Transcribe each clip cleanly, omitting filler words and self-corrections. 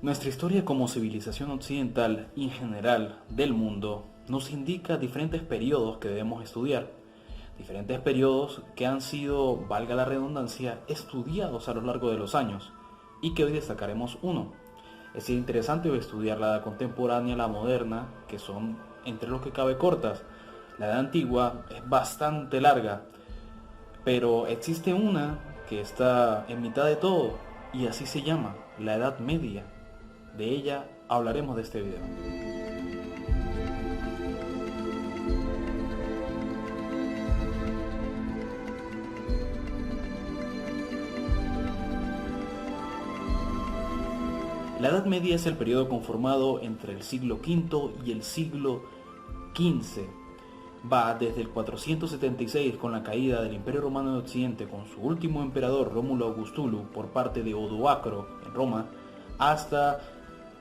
Nuestra historia como civilización occidental y en general del mundo nos indica diferentes periodos que debemos estudiar, diferentes periodos que han sido, valga la redundancia, estudiados a lo largo de los años y que hoy destacaremos uno. Es interesante estudiar la edad contemporánea, la moderna, que son entre lo que cabe cortas. La edad antigua es bastante larga, pero existe una que está en mitad de todo y así se llama, la Edad Media. De ella hablaremos de este video. La Edad Media es el periodo conformado entre el siglo V y el siglo XV. Va desde el 476 con la caída del Imperio Romano de Occidente con su último emperador Rómulo Augustulus por parte de Odoacro en Roma, hasta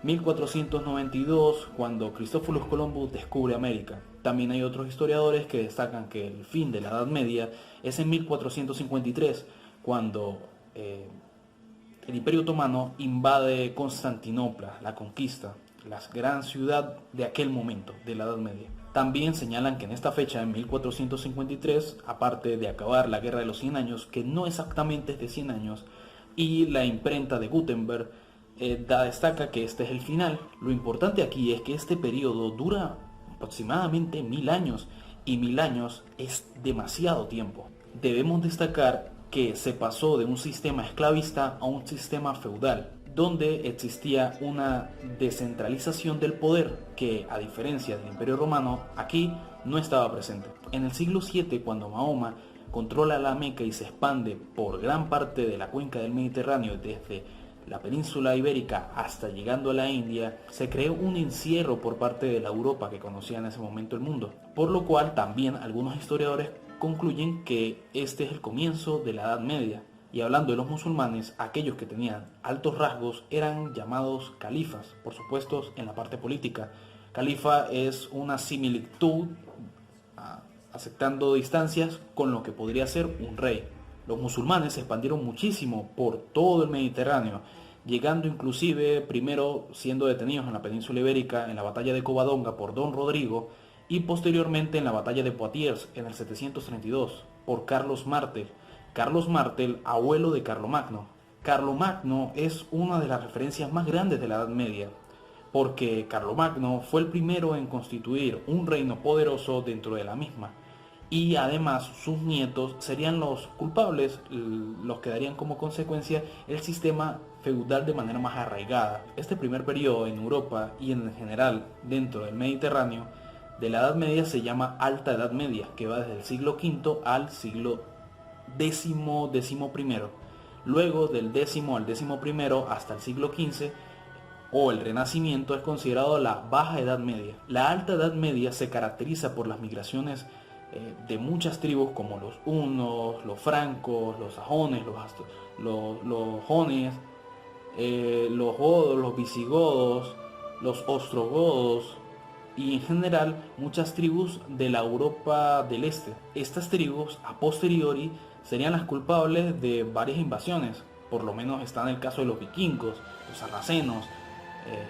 1492 cuando Cristóforo Colombo descubre América. También hay otros historiadores que destacan que el fin de la Edad Media es en 1453 cuando el Imperio Otomano invade Constantinopla, la conquista, la gran ciudad de aquel momento, de la Edad Media. También señalan que en esta fecha, en 1453, aparte de acabar la Guerra de los 100 años, que no exactamente es de 100 años, y la imprenta de Gutenberg destaca que este es el final. Lo importante aquí es que este periodo dura aproximadamente 1000 años, y 1000 años es demasiado tiempo. Debemos destacar que se pasó de un sistema esclavista a un sistema feudal, donde existía una descentralización del poder que, a diferencia del Imperio Romano, aquí no estaba presente. En el siglo VII, cuando Mahoma controla la Meca y se expande por gran parte de la cuenca del Mediterráneo, desde la península ibérica hasta llegando a la India, se creó un encierro por parte de la Europa que conocía en ese momento el mundo, por lo cual también algunos historiadores concluyen que este es el comienzo de la Edad Media. Y hablando de los musulmanes, aquellos que tenían altos rasgos eran llamados califas, por supuesto en la parte política. Califa es una similitud, aceptando distancias, con lo que podría ser un rey. Los musulmanes se expandieron muchísimo por todo el Mediterráneo, llegando inclusive primero siendo detenidos en la península ibérica en la batalla de Covadonga por Don Rodrigo y posteriormente en la batalla de Poitiers en el 732 por Carlos Martel. Carlos Martel, abuelo de Carlomagno. Carlomagno es una de las referencias más grandes de la Edad Media, porque Carlomagno fue el primero en constituir un reino poderoso dentro de la misma, y además sus nietos serían los culpables, los que darían como consecuencia el sistema feudal de manera más arraigada. Este primer periodo en Europa y en general dentro del Mediterráneo de la Edad Media se llama Alta Edad Media, que va desde el siglo V al siglo décimo primero. Luego del décimo al décimo primero hasta el siglo XV o el Renacimiento es considerado la Baja Edad Media. La Alta Edad Media se caracteriza por las migraciones de muchas tribus como los hunos, los francos, los sajones, los jones, los godos, los visigodos, los ostrogodos y en general muchas tribus de la Europa del Este. Estas tribus a posteriori serían las culpables de varias invasiones, por lo menos está en el caso de los vikingos, los sarracenos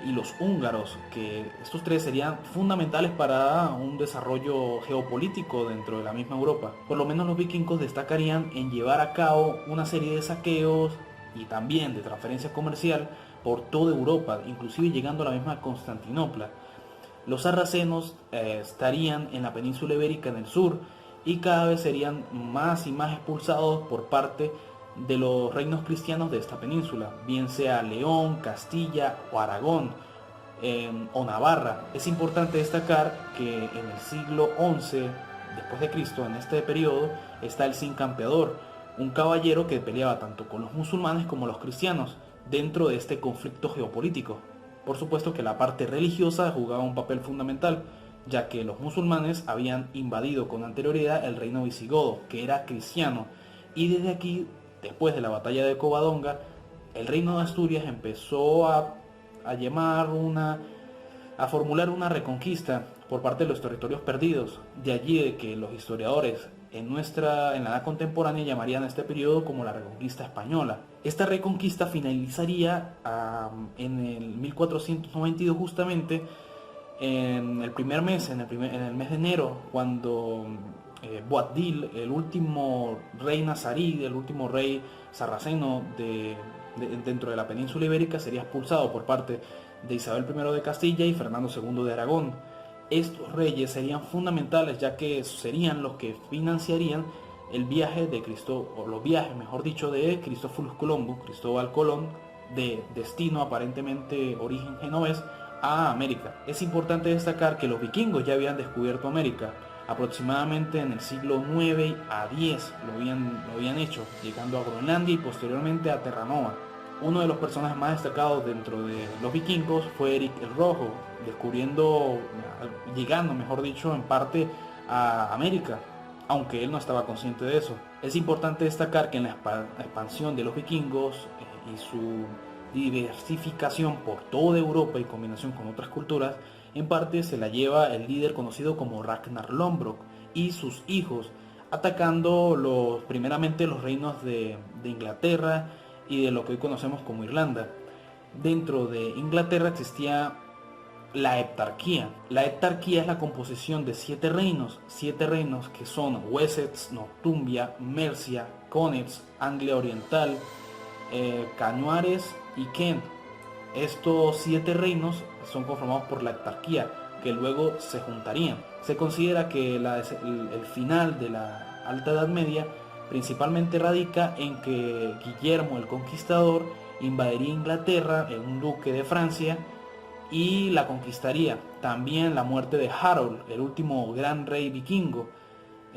y los húngaros, que estos tres serían fundamentales para un desarrollo geopolítico dentro de la misma Europa. Por lo menos los vikingos destacarían en llevar a cabo una serie de saqueos y también de transferencia comercial por toda Europa, inclusive llegando a la misma Constantinopla. Los sarracenos estarían en la península ibérica en el sur y cada vez serían más y más expulsados por parte de los reinos cristianos de esta península, bien sea León, Castilla o Aragón o Navarra. Es importante destacar que en el siglo XI después de Cristo, en este periodo, está el Cid Campeador, un caballero que peleaba tanto con los musulmanes como los cristianos dentro de este conflicto geopolítico. Por supuesto que la parte religiosa jugaba un papel fundamental, ya que los musulmanes habían invadido con anterioridad el reino visigodo, que era cristiano, y desde aquí, después de la batalla de Covadonga, el reino de Asturias empezó a formular una reconquista por parte de los territorios perdidos. De allí de que los historiadores en la edad contemporánea llamarían a este periodo como la Reconquista Española. Esta reconquista finalizaría en el 1492 justamente, en el primer mes, en el mes de enero, cuando Boabdil, el último rey nazarí, el último rey sarraceno dentro de la península ibérica, sería expulsado por parte de Isabel I de Castilla y Fernando II de Aragón. Estos reyes serían fundamentales, ya que serían los que financiarían el viaje de los viajes, mejor dicho, de Cristóforo Colombo, Cristóbal Colón, de destino aparentemente origen genovés, a América. Es importante destacar que los vikingos ya habían descubierto América, aproximadamente en el siglo 9 a 10 lo habían hecho, llegando a Groenlandia y posteriormente a Terranova. Uno de los personajes más destacados dentro de los vikingos fue Eric el Rojo, llegando, mejor dicho, en parte a América, aunque él no estaba consciente de eso. Es importante destacar que en la expansión de los vikingos y su diversificación por toda Europa y combinación con otras culturas, en parte se la lleva el líder conocido como Ragnar Lothbrok y sus hijos, atacando primeramente los reinos de Inglaterra y de lo que hoy conocemos como Irlanda. Dentro de Inglaterra existía la heptarquía. La heptarquía es la composición de 7 reinos que son Wessex, Northumbria, Mercia, Connacht, Anglia Oriental, Canuares y Kent. Estos 7 reinos son conformados por la heptarquía, que luego se juntarían. Se considera que el final de la Alta Edad Media principalmente radica en que Guillermo el Conquistador invadiría Inglaterra, en un duque de Francia, y la conquistaría. También la muerte de Harold, el último gran rey vikingo,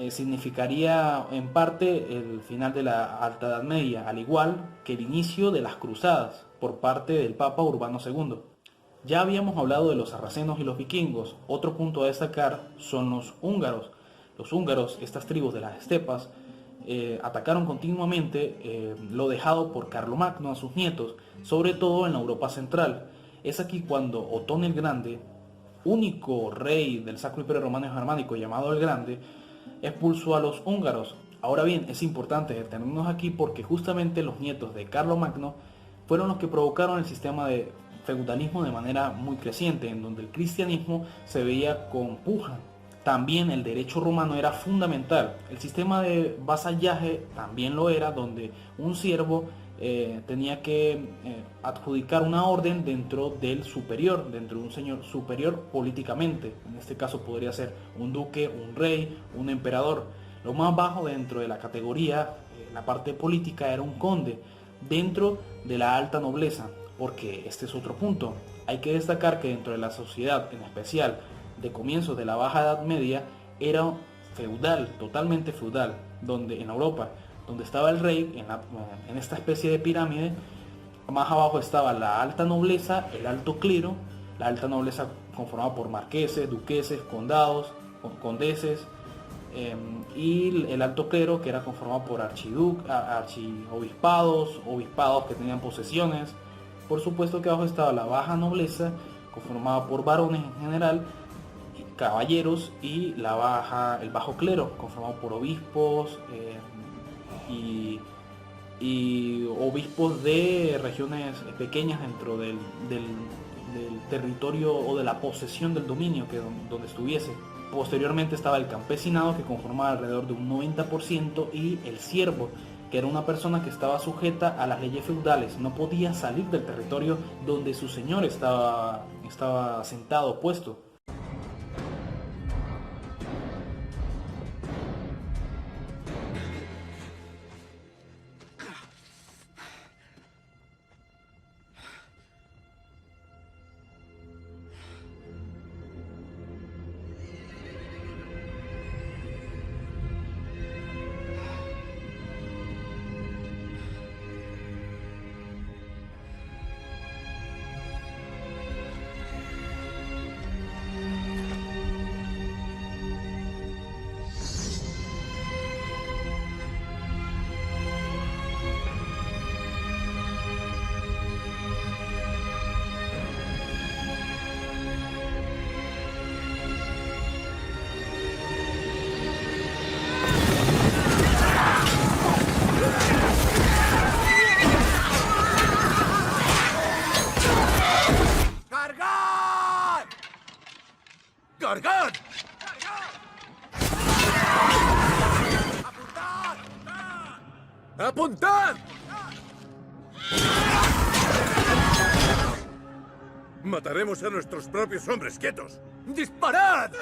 significaría en parte el final de la Alta Edad Media, al igual que el inicio de las cruzadas por parte del Papa Urbano II. Ya habíamos hablado de los sarracenos y los vikingos. Otro punto a destacar son los húngaros. Los húngaros, estas tribus de las estepas, atacaron continuamente lo dejado por Carlomagno a sus nietos, sobre todo en la Europa central. Es aquí cuando Otón el Grande, único rey del Sacro Imperio Romano y Germánico llamado el Grande, expulsó a los húngaros. Ahora bien, es importante detenernos aquí porque justamente los nietos de Carlomagno fueron los que provocaron el sistema de feudalismo de manera muy creciente, en donde el cristianismo se veía con puja. También el derecho romano era fundamental. El sistema de vasallaje también lo era, donde un siervo tenía que adjudicar una orden dentro del superior, dentro de un señor superior políticamente. En este caso podría ser un duque, un rey, un emperador. Lo más bajo dentro de la categoría, la parte política, era un conde, dentro de la alta nobleza, porque este es otro punto. Hay que destacar que dentro de la sociedad, en especial de comienzos de la Baja Edad Media, era feudal, totalmente feudal, donde en Europa, donde estaba el rey, en esta especie de pirámide, más abajo estaba la alta nobleza, el alto clero, la alta nobleza conformada por marqueses, duqueses, condados, condeses, y el alto clero, que era conformado por archiobispados, obispados que tenían posesiones. Por supuesto que abajo estaba la baja nobleza, conformada por varones en general, caballeros, y el bajo clero, conformado por obispos y obispos de regiones pequeñas dentro del territorio o de la posesión del dominio donde estuviese. Posteriormente estaba el campesinado, que conformaba alrededor de un 90%, y el siervo, que era una persona que estaba sujeta a las leyes feudales, no podía salir del territorio donde su señor estaba sentado, puesto. ¡Apuntad! Mataremos a nuestros propios hombres, quietos. ¡Disparad!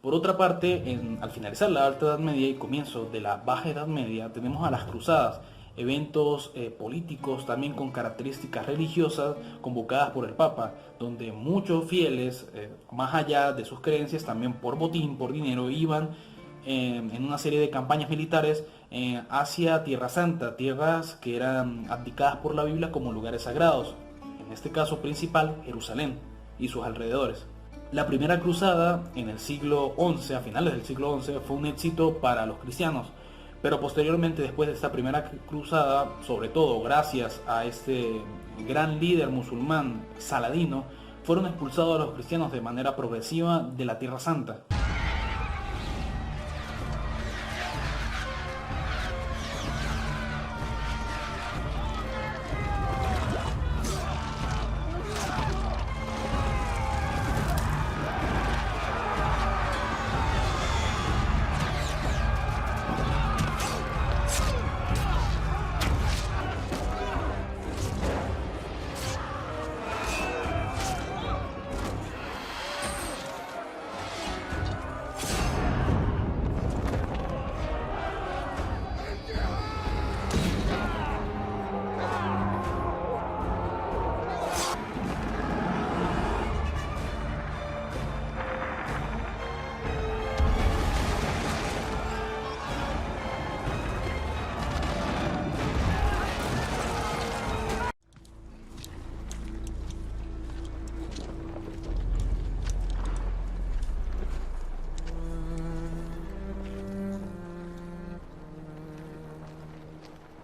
Por otra parte, al finalizar la Alta Edad Media y comienzo de la Baja Edad Media, tenemos a las cruzadas, eventos políticos también con características religiosas convocadas por el Papa, donde muchos fieles, más allá de sus creencias, también por botín, por dinero, iban en una serie de campañas militares hacia Tierra Santa, tierras que eran abdicadas por la Biblia como lugares sagrados, en este caso principal Jerusalén y sus alrededores. La primera cruzada en el siglo XI, a finales del siglo XI, fue un éxito para los cristianos, pero posteriormente, después de esta primera cruzada, sobre todo gracias a este gran líder musulmán Saladino, fueron expulsados a los cristianos de manera progresiva de la Tierra Santa.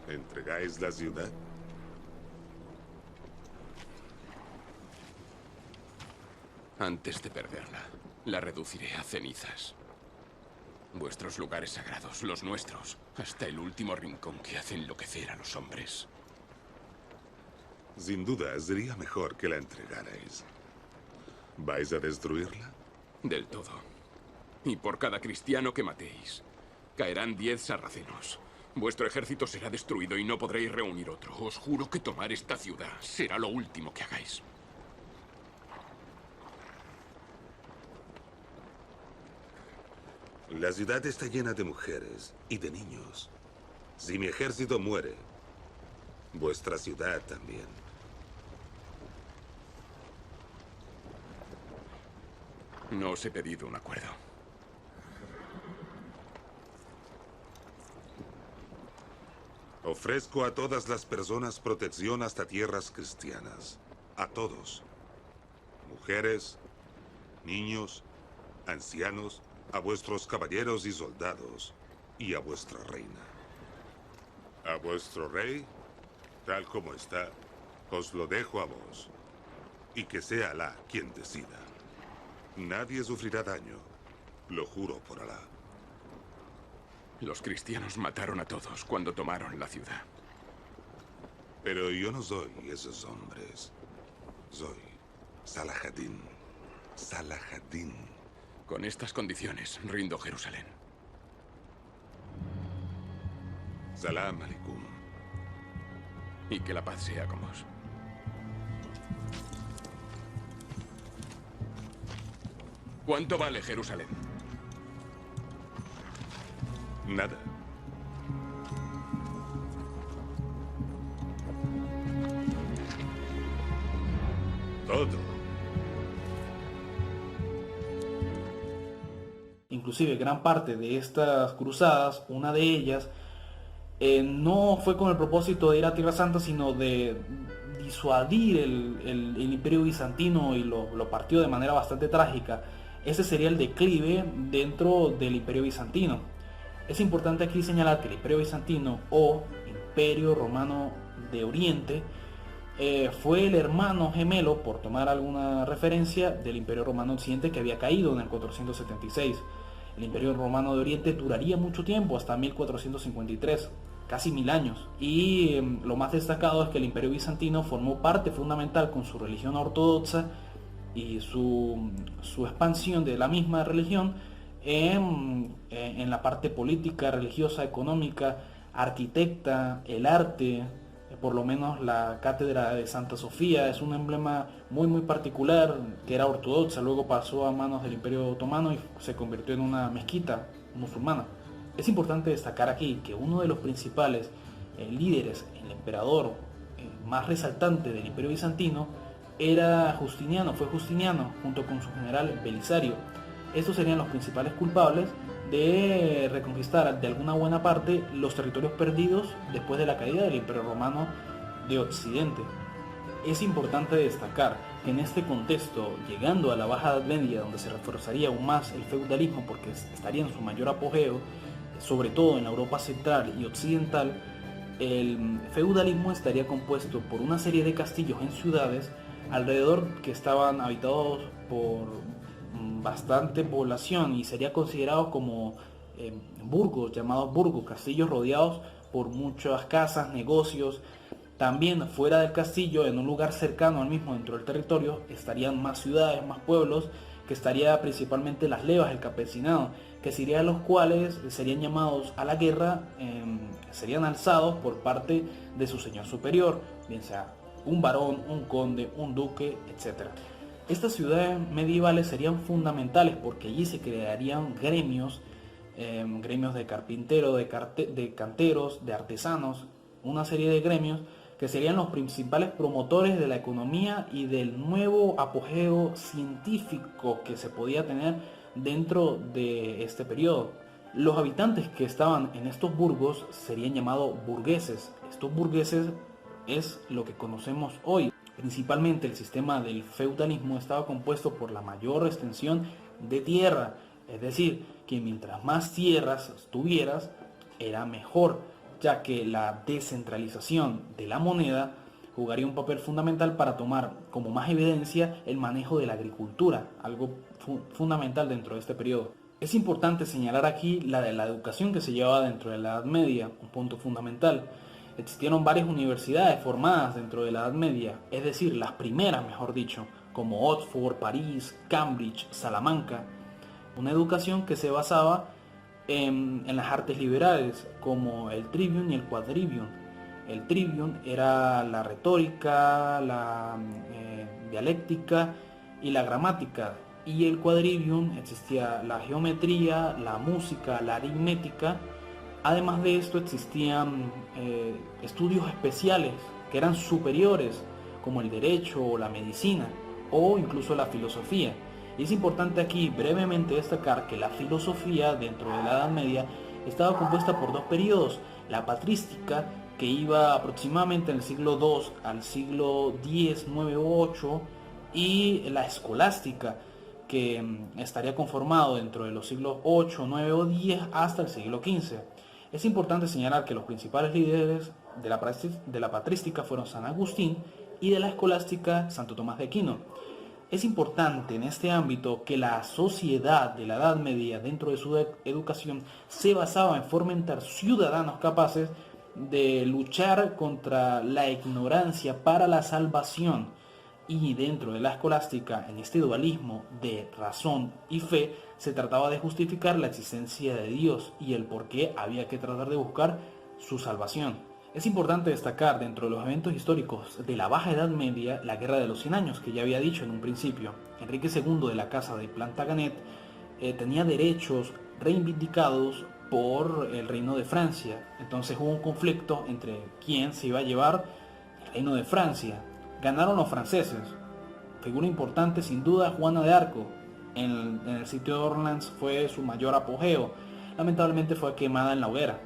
¿Entregáis la ciudad? Antes de perderla, la reduciré a cenizas. Vuestros lugares sagrados, los nuestros, hasta el último rincón que hace enloquecer a los hombres. Sin duda, sería mejor que la entregarais. ¿Vais a destruirla? Del todo. Y por cada cristiano que matéis, caerán 10 sarracenos. Vuestro ejército será destruido y no podréis reunir otro. Os juro que tomar esta ciudad será lo último que hagáis. La ciudad está llena de mujeres y de niños. Si mi ejército muere, vuestra ciudad también. No os he pedido un acuerdo. Ofrezco a todas las personas protección hasta tierras cristianas. A todos. Mujeres, niños, ancianos, a vuestros caballeros y soldados, y a vuestra reina. A vuestro rey, tal como está, os lo dejo a vos. Y que sea Alá quien decida. Nadie sufrirá daño. Lo juro por Alá. Los cristianos mataron a todos cuando tomaron la ciudad. Pero yo no soy esos hombres. Soy Salahadin. Salahadin. Con estas condiciones, rindo Jerusalén. Salam aleikum. Y que la paz sea con vos. ¿Cuánto vale Jerusalén? Nada. Todo. Inclusive gran parte de estas cruzadas, una de ellas no fue con el propósito de ir a Tierra Santa, sino de disuadir el Imperio Bizantino, y lo partió de manera bastante trágica. Ese sería el declive dentro del Imperio Bizantino. Es importante aquí señalar que el Imperio Bizantino o Imperio Romano de Oriente fue el hermano gemelo, por tomar alguna referencia, del Imperio Romano Occidente, que había caído en el 476. El Imperio Romano de Oriente duraría mucho tiempo, hasta 1453, casi 1000 años. Y lo más destacado es que el Imperio Bizantino formó parte fundamental con su religión ortodoxa y su expansión de la misma religión en la parte política, religiosa, económica, arquitecta, el arte. Por lo menos la cátedra de Santa Sofía es un emblema muy particular, que era ortodoxa, luego pasó a manos del Imperio Otomano y se convirtió en una mezquita musulmana. Es importante destacar aquí que uno de los principales líderes, el emperador más resaltante del Imperio Bizantino, era Justiniano, fue Justiniano, junto con su general Belisario. Estos serían los principales culpables de reconquistar de alguna buena parte los territorios perdidos después de la caída del Imperio Romano de Occidente. Es importante destacar que en este contexto, llegando a la Baja Edad Media, donde se reforzaría aún más el feudalismo porque estaría en su mayor apogeo, sobre todo en la Europa central y occidental, el feudalismo estaría compuesto por una serie de castillos en ciudades alrededor que estaban habitados por bastante población, y sería considerado como burgos, llamados burgos, castillos rodeados por muchas casas, negocios. También fuera del castillo, en un lugar cercano al mismo dentro del territorio, estarían más ciudades, más pueblos, que estaría principalmente las levas, el campesinado, que serían los cuales serían llamados a la guerra, serían alzados por parte de su señor superior, bien sea un barón, un conde, un duque, etc. Estas ciudades medievales serían fundamentales porque allí se crearían gremios, gremios de carpinteros, de canteros, de artesanos, una serie de gremios que serían los principales promotores de la economía y del nuevo apogeo científico que se podía tener dentro de este periodo. Los habitantes que estaban en estos burgos serían llamados burgueses. Estos burgueses es lo que conocemos hoy. Principalmente el sistema del feudalismo estaba compuesto por la mayor extensión de tierra, es decir, que mientras más tierras tuvieras era mejor, ya que la descentralización de la moneda jugaría un papel fundamental para tomar como más evidencia el manejo de la agricultura, algo fundamental dentro de este periodo. Es importante señalar aquí la educación que se llevaba dentro de la Edad Media, un punto fundamental. Existieron varias universidades formadas dentro de la Edad Media, es decir, las primeras, mejor dicho, como Oxford, París, Cambridge, Salamanca. Una educación que se basaba en las artes liberales, como el trivium y el quadrivium. El trivium era la retórica, la dialéctica y la gramática. Y el quadrivium existía la geometría, la música, la aritmética. Además de esto existían estudios especiales que eran superiores, como el derecho o la medicina o incluso la filosofía. Y es importante aquí brevemente destacar que la filosofía dentro de la Edad Media estaba compuesta por dos periodos: la patrística, que iba aproximadamente en el siglo II al siglo X, 9 o 8, y la escolástica, que estaría conformado dentro de los siglos 8, 9 o 10 hasta el siglo XV. Es importante señalar que los principales líderes de la patrística fueron San Agustín y de la escolástica Santo Tomás de Aquino. Es importante en este ámbito que la sociedad de la Edad Media dentro de su educación se basaba en fomentar ciudadanos capaces de luchar contra la ignorancia para la salvación, y dentro de la escolástica, en este dualismo de razón y fe, se trataba de justificar la existencia de Dios y el por qué había que tratar de buscar su salvación. Es importante destacar dentro de los eventos históricos de la Baja Edad Media la Guerra de los 100 Años, que ya había dicho en un principio. Enrique II de la Casa de Plantagenet tenía derechos reivindicados por el Reino de Francia. Entonces hubo un conflicto entre quién se iba a llevar el Reino de Francia. Ganaron los franceses. Figura importante sin duda Juana de Arco. En el sitio de Orleans fue su mayor apogeo. Lamentablemente fue quemada en la hoguera.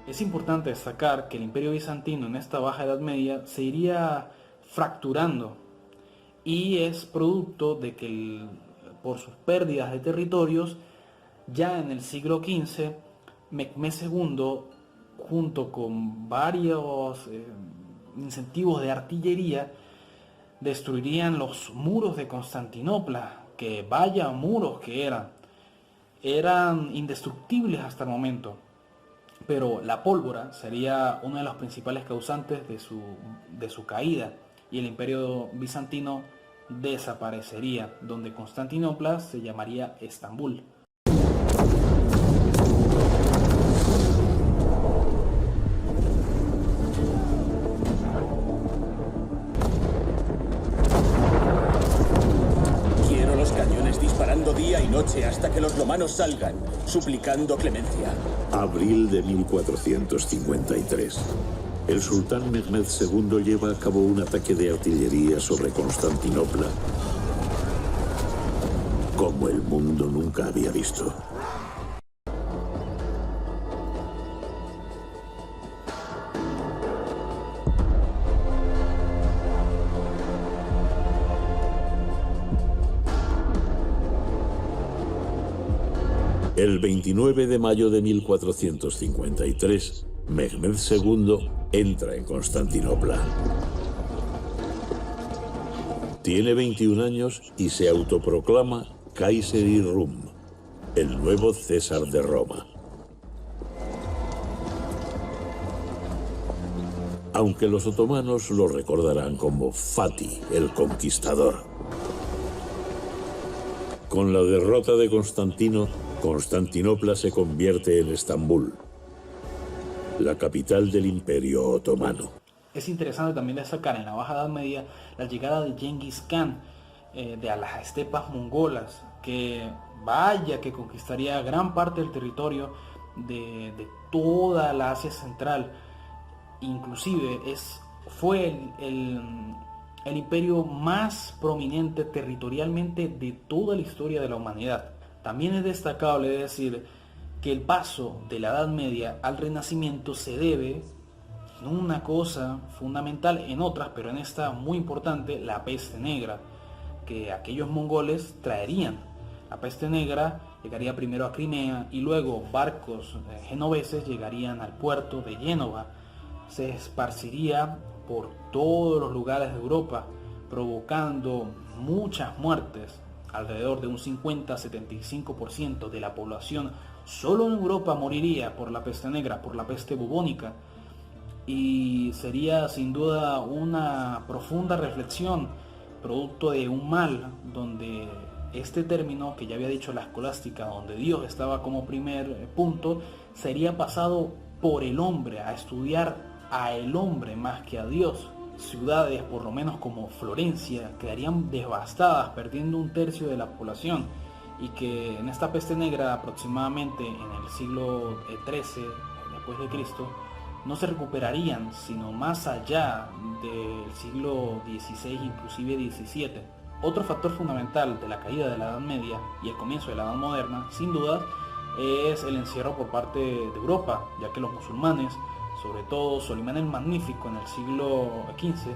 Es importante destacar que el Imperio Bizantino en esta Baja Edad Media se iría fracturando y es producto de que por sus pérdidas de territorios, ya en el siglo XV, Mehmed II, junto con varios incentivos de artillería, destruirían los muros de Constantinopla, que vaya muros que eran indestructibles hasta el momento. Pero la pólvora sería uno de los principales causantes de su caída y el Imperio Bizantino desaparecería, donde Constantinopla se llamaría Estambul. Quiero los cañones disparando día y noche hasta que los romanos salgan, suplicando clemencia. Abril de 1453. El sultán Mehmed II lleva a cabo un ataque de artillería sobre Constantinopla como el mundo nunca había visto. El 29 de mayo de 1453, Mehmed II entra en Constantinopla. Tiene 21 años y se autoproclama Kayseri Rum, el nuevo César de Roma. Aunque los otomanos lo recordarán como Fatih, el conquistador. Con la derrota de Constantino, Constantinopla se convierte en Estambul, la capital del Imperio Otomano. Es interesante también destacar en la Baja Edad Media la llegada de Genghis Khan de las estepas mongolas, que vaya que conquistaría gran parte del territorio de toda la Asia Central. Inclusive fue el imperio más prominente territorialmente de toda la historia de la humanidad. También es destacable decir que el paso de la Edad Media al Renacimiento se debe a una cosa fundamental, en otras, pero en esta muy importante, la peste negra, que aquellos mongoles traerían. La peste negra llegaría primero a Crimea y luego barcos genoveses llegarían al puerto de Génova. Se esparciría por todos los lugares de Europa, provocando muchas muertes. Alrededor de un 50-75% de la población solo en Europa moriría por la peste negra, por la peste bubónica. Y sería sin duda una profunda reflexión, producto de un mal donde este término, que ya había dicho la escolástica, donde Dios estaba como primer punto, sería pasado por el hombre, a estudiar a el hombre más que a Dios. Ciudades, por lo menos como Florencia, quedarían devastadas, perdiendo un tercio de la población, y que en esta peste negra, aproximadamente en el siglo XIII después de Cristo, no se recuperarían sino más allá del siglo XVI, inclusive XVII. Otro factor fundamental de la caída de la Edad Media y el comienzo de la Edad Moderna, sin duda, es el encierro por parte de Europa, ya que los musulmanes, sobre todo Solimán el Magnífico en el siglo XV,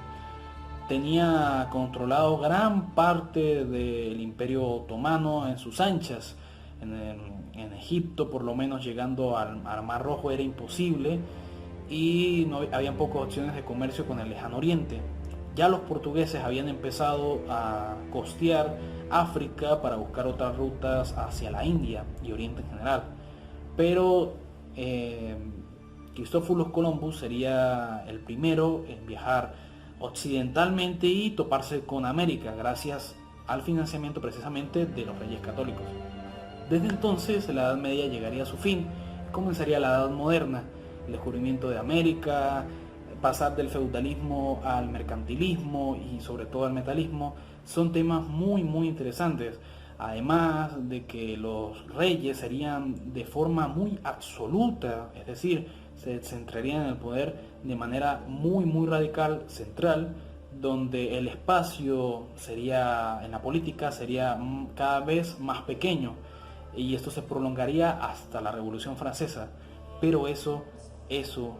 tenía controlado gran parte del Imperio Otomano en sus anchas. En Egipto, por lo menos, llegando al Mar Rojo era imposible, y habían pocas opciones de comercio con el Lejano Oriente. Ya los portugueses habían empezado a costear África para buscar otras rutas hacia la India y Oriente en general. Pero Cristóforo Columbus sería el primero en viajar occidentalmente y toparse con América, gracias al financiamiento precisamente de los Reyes Católicos. Desde entonces la Edad Media llegaría a su fin, comenzaría la Edad Moderna, el descubrimiento de América, pasar del feudalismo al mercantilismo y sobre todo al metalismo. Son temas muy interesantes, además de que los reyes serían de forma muy absoluta, es decir, se centrarían en el poder de manera muy radical, central, donde el espacio sería, en la política, sería cada vez más pequeño, y esto se prolongaría hasta la Revolución Francesa. Pero eso eso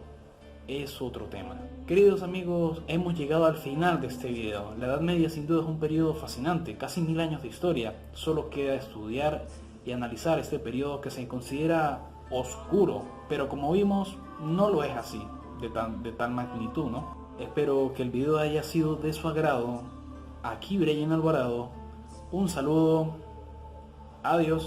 es otro tema. Queridos amigos, hemos llegado al final de este video. La Edad Media sin duda es un periodo fascinante, casi 1000 años de historia. Solo queda estudiar y analizar este periodo que se considera oscuro, pero como vimos, no lo es así, de tal magnitud, ¿no? Espero que el video haya sido de su agrado. Aquí Brian Alvarado, un saludo, adiós.